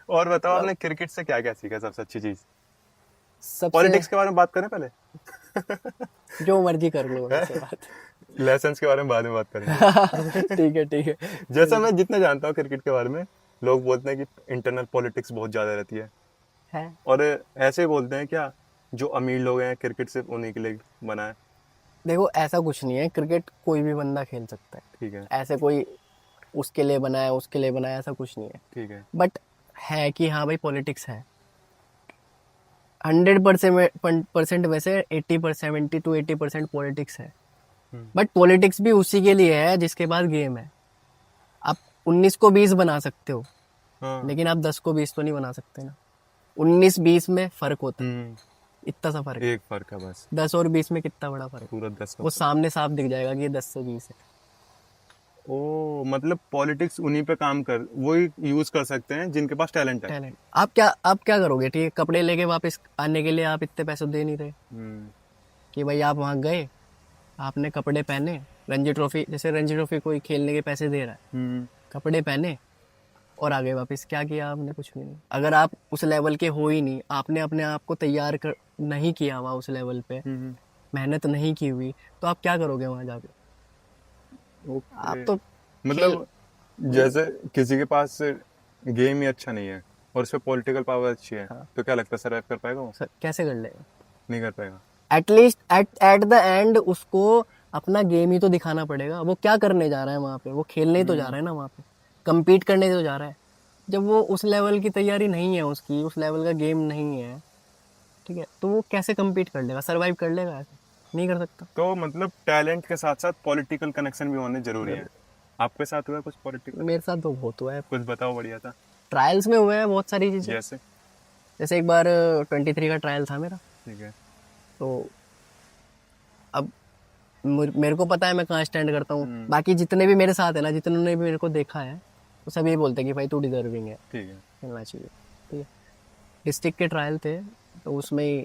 और बताओ आपने क्रिकेट से क्या क्या सीखा सबसे अच्छी चीज? सबसे पॉलिटिक्स के बारे में बात करें पहले? जो मर्जी कर लो वैसे बात। लेसन्स के बारे में बाद में बात करेंगे। ठीक है ठीक है। जैसा मैं जितना जानता हूँ क्रिकेट के बारे में, लोग बोलते हैं कि इंटरनल पॉलिटिक्स बहुत ज्यादा रहती है। है। और ऐसे बोलते हैं क्या, जो अमीर लोग हैं क्रिकेट सिर्फ उन्हीं के लिए बना है। देखो ऐसा कुछ नहीं है, क्रिकेट कोई भी बंदा खेल सकता है। ठीक है। ऐसे कोई उसके लिए बनाया उसके लिए बनाया ऐसा कुछ नहीं है। ठीक है। बट है कि हाँ भाई पॉलिटिक्स है। 100% में से 80% 70 to 80% पॉलिटिक्स है। हम्म। बट पॉलिटिक्स भी उसी के लिए है जिसके पास गेम है। आप 19 को 20 बना सकते हो, हाँ। लेकिन आप 10 को 20 तो नहीं बना सकते ना। 19-20 में फर्क होता है, हम्म। इतना सा फर्क है। एक फर्क है बस। 10 और 20 में कितना बड़ा फर्क पूरा है, 10 का वो फर्क। सामने साफ दिख जाएगा कि ये 10 से 20 है। ओ मतलब पॉलिटिक्स उन्हीं पे काम कर, वही यूज कर सकते हैं जिनके पास टैलेंट है। टैलेंट। आप क्या करोगे? ठीक है, कपड़े लेके वापस आने के लिए आप इतने पैसे दे नहीं रहे हम्म। कि भाई आप वहां गए, आपने कपड़े पहने, रणजी ट्रॉफी जैसे रणजी ट्रॉफी कोई खेलने के पैसे दे रहा है, हम्म। कपड़े पहने और आगे वापस। क्या किया आपने? कुछ भी नहीं। अगर आप उस लेवल के हो ही नहीं, आपने अपने आप को तैयार कर नहीं किया हुआ उस लेवल पे, हम्म। मेहनत नहीं की हुई, तो आप क्या करोगे वहां जाके? आप ओके। तो खेल। मतलब जैसे किसी के पास गेम ही अच्छा नहीं है और उस पर पॉलिटिकल पावर अच्छी है, हाँ तो क्या लगता है सर्वाइव कर पाएगा वो? सर, कैसे कर लेगा? नहीं कर पाएगा। एटलीस्ट एट द एंड उसको अपना गेम ही तो दिखाना पड़ेगा। वो क्या करने जा रहा है वहां पे? वो खेलने ही तो जा रहा हम्म। है ना वहां पे, compete करने ही तो जा रहा है। जब वो उस लेवल की तैयारी नहीं है, उसकी उस लेवल का गेम नहीं है, ठीक है, तो वो कैसे compete कर लेगा, सरवाइव कर लेगा? ऐसे नहीं कर सकता। तो मतलब टैलेंट के साथ साथ पॉलिटिकल कनेक्शन भी होने जरूरी है। जरूर। आपके साथ हुआ कुछ पॉलिटिकल? मेरे साथ तो बहुत हुआ है। कुछ बताओ, बढ़िया था। ट्रायल्स में हुए हैं बहुत सारी चीजें। जैसे? जैसे एक बार 23 का ट्रायल था मेरा। ठीक है। तो अब मेरे को पता है मैं कहाँ स्टैंड करता हूँ। हम्म। बाकी जितने भी मेरे साथ है ना, जितने ने भी मेरे को देखा है, वो सब यही बोलते हैं कि भाई तू डिजर्विंग है, ठीक है। खेलना चाहिए। ठीक है। डिस्ट्रिक्ट के ट्रायल थे, तो उसमें ही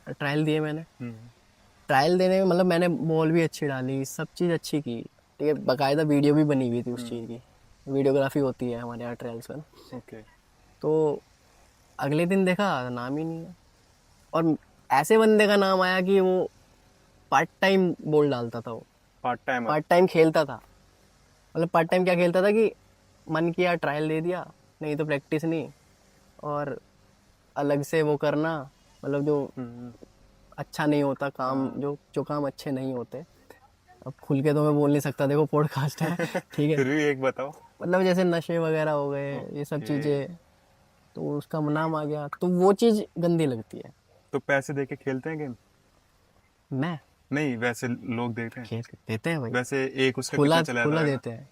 ट्रायल दिए मैंने। हम्म। ट्रायल देने में मतलब मैंने बॉल भी अच्छी डाली, सब चीज़ अच्छी की। ठीक है, बाकायदा वीडियो भी बनी हुई थी उस चीज़ की। वीडियोग्राफी होती है हमारे यहाँ ट्रायल्स में। ओके। तो अगले दिन देखा नाम ही नहीं है। और ऐसे बंदे का नाम आया कि वो पार्ट टाइम बॉल डालता था। वो पार्ट टाइमर। पार्ट टाइम खेलता था। मतलब पार्ट टाइम क्या खेलता था कि मन किया ट्रायल दे दिया, नहीं तो प्रैक्टिस नहीं, और अलग से वो करना, मतलब जो हम्म। अच्छा नहीं होता काम, हाँ। जो जो काम अच्छे नहीं होते। अब खुल के तो मैं बोल नहीं सकता, देखो पॉडकास्ट है। ठीक है। फिर भी एक बताओ। मतलब जैसे नशे वगैरह हो गए, ये सब ओके। चीजें, तो उसका नाम आ गया, तो वो चीज गंदी लगती है। तो पैसे दे के खेलते हैं गेम? मैं नहीं, वैसे लोग देखते हैं। खेल देते हैं भाई। वैसे एक उसका कितना खुला चला खुला रहेगा? देते हैं,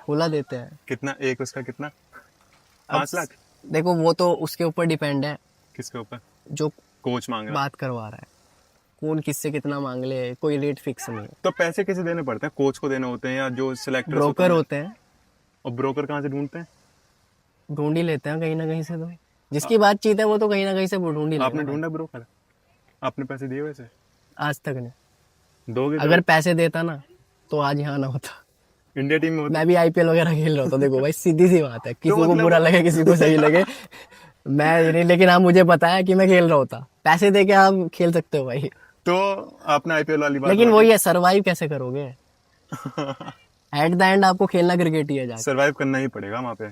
खुला देते हैं। कितना एक उसका कितना? अब 5 लाख? देखो वो तो उसके ऊपर डिपेंड है, किसके ऊपर? जो कोच मांग रहा? बात करवा रहा है, कौन किससे कितना मांग ले, कोई रेट फिक्स नहीं है। तो पैसे कैसे देने पड़ते हैं? कोच को देने होते हैं या जो सिलेक्टर्स होते हैं ब्रोकर उन्हें? होते हैं, और ब्रोकर कहाँ से ढूंढते हैं? ढूंढ ही लेते हैं कहीं ना कहीं से। तो आ, जिसकी बातचीत है वो तो कहीं ना कहीं से वो ढूंढ ही लेगा आपने भाई। ढूंढा ब्रोकर? आपने पैसे दिए वैसे? आज तक नहीं। दोगे अगर कभी? पैसे देता ना तो आज यहाँ ना होता। इंडिया टीम में होते? मैं भी आईपीएल वगैरह खेल रहा होता। देखो भाई सीधी सी बात है, तो किसी को बुरा मतलब लगे किसी को सही लगे, मैं नहीं, लेकिन हाँ मुझे पता है कि मैं खेल रहा होता। पैसे दे के आप खेल सकते हो भाई, तो आपने आईपीएल वाली बात लेकिन बोली। वही है, सरवाइव कैसे करोगे? एट द एंड आपको खेलना क्रिकेट ही है जाके। सरवाइव करना ही पड़ेगा वहां पे।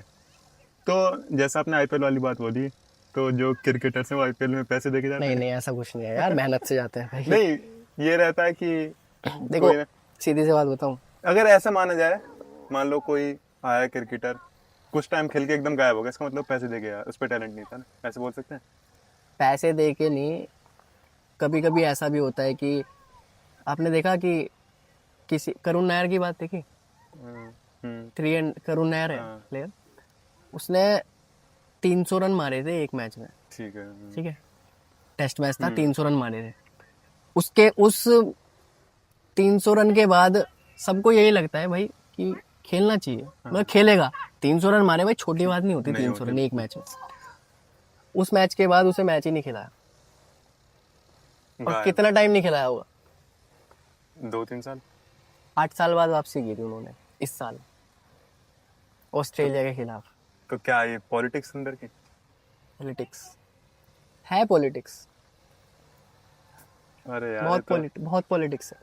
तो जैसा आपने आईपीएल वाली बात बोली, तो जो क्रिकेटर्स हैं वो आईपीएल में पैसे देके जाते नहीं हैं? नहीं, ऐसा कुछ नहीं है यार, मेहनत से जाते हैं भाई। नहीं, ये रहता है कि देखो कोई ना, सीधी सी बात बताऊं, अगर ऐसा माना जाए, मान लो कोई आया क्रिकेटर, कुछ टाइम खेल के एकदम गायब हो गया, इसका मतलब पैसे दे गया, उस पर टैलेंट नहीं था ना, ऐसे बोल सकते हैं? पैसे दे के नहीं, कभी कभी ऐसा भी होता है कि आपने देखा कि किसी करुण नायर की बात देखी, हम्म। हम्म। थ्री एंड करुण नायर है हाँ। प्लेयर, उसने 300 रन मारे थे एक मैच में। ठीक है। ठीक है, टेस्ट मैच था, हम्म। 300 रन मारे थे उसके। उस 300 रन के बाद सबको यही लगता है भाई कि खेलना चाहिए, मतलब हाँ। खेलेगा। 300 रन मारे भाई, छोटी बात नहीं होती नहीं 300 होते रन एक बिल्कुल। मैच में। उस मैच के बाद उसे मैच ही नहीं खिलाया। और गायब। कितना टाइम नहीं खिलाया होगा? 2-3 साल। 8 साल बाद वापसी की थी उन्होंने, इस साल, तो ऑस्ट्रेलिया के खिलाफ। तो क्या ये पॉलिटिक्स अंदर की? पॉलिटिक्स है, पॉलिटिक्स अरे यार ये तो बहुत पॉलिटिक्स है।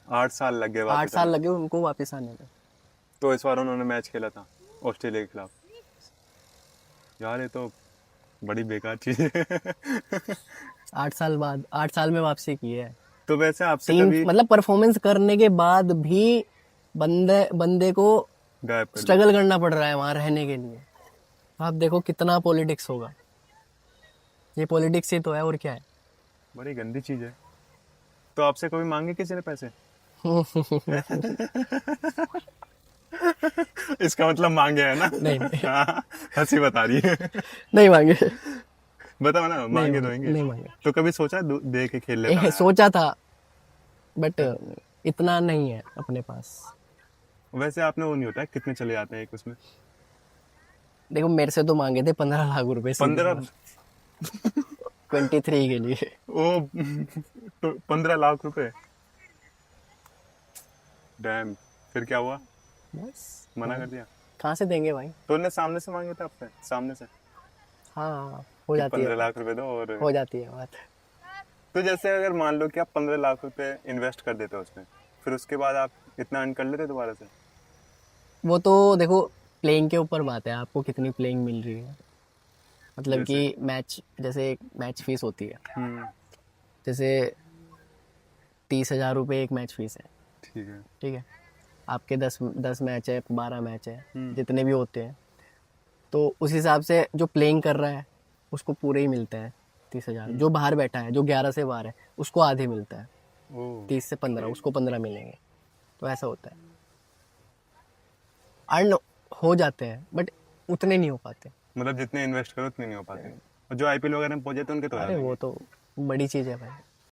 8 साल लग गए 8 वापस साल आने। लगे उनको वापस आने में। तो इस बार उन्होंने मैच खेला था ऑस्ट्रेलिया के खिलाफ। यार ये तो बड़ी बेकार चीज है। 8 साल बाद, 8 साल में वापसी की है। तो वैसे आपसे 3 कभी मतलब परफॉर्मेंस करने के बाद भी बंदे को गायब कर लिया? स्ट्रगल करना पड़ रहा है वहां रहने के लिए। आप देखो कितना पॉलिटिक्स होगा, ये पॉलिटिक्स ही तो है, और क्या है। बड़ी गंदी चीज है। तो आपसे कभी मांगे किसी ने पैसे? इसका मतलब मांगे है ना? नहीं नहीं हाँ, हंसी बता रही है। नहीं मांगे, बताओ ना, मांगे दोगे? नहीं मांगे। तो कभी सोचा दे के खेल लेता? सोचा था बट इतना नहीं है अपने पास। वैसे आपने वो नहीं होता है कितने चले जाते हैं एक उसमें? देखो मेरे से तो मांगे थे 15 लाख रुपए 15? 23 के लिए। ओ, तो 15 लाख रुपए? डैम। फिर क्या हुआ? बस मना कर दिया? कहाँ से देंगे भाई। तो उन्हें सामने से मांगे थे आपसे, सामने से हाँ हो कि जाती 15 है, लाख रुपए दो और। हो जाती है बात। तो जैसे अगर मान लो कि आप 15 लाख रुपए इन्वेस्ट कर देते हो उसमें, फिर उसके बाद आप इतना अर्न कर लेते दोबारा से? वो तो देखो प्लेइंग के ऊपर बात है, आपको कितनी प्लेइंग मिल रही है। मतलब कि मैच, जैसे एक मैच फीस होती है, हम्म, जैसे 30,000 रुपये एक मैच फीस है। ठीक है। ठीक है, आपके 10 मैच है, 12 मैच है, हम्म। जितने भी होते हैं, तो उस हिसाब से जो प्लेइंग कर रहा है उसको पूरे ही मिलता है 30,000। जो बाहर बैठा है, जो 11 से बाहर है, उसको आधे मिलता है। ओ, 30 से 15, उसको 15 मिलेंगे। तो ऐसा होता है, अर्न हो जाते हैं बट उतने नहीं हो पाते। मतलब जितने इन्वेस्ट करो उतने नहीं हो पाते। और जो आईपीएल वगैरह में पहुंचे थे उनके तो हो अरे जाते वो हैं। तो बड़ी चीज़ है भाई।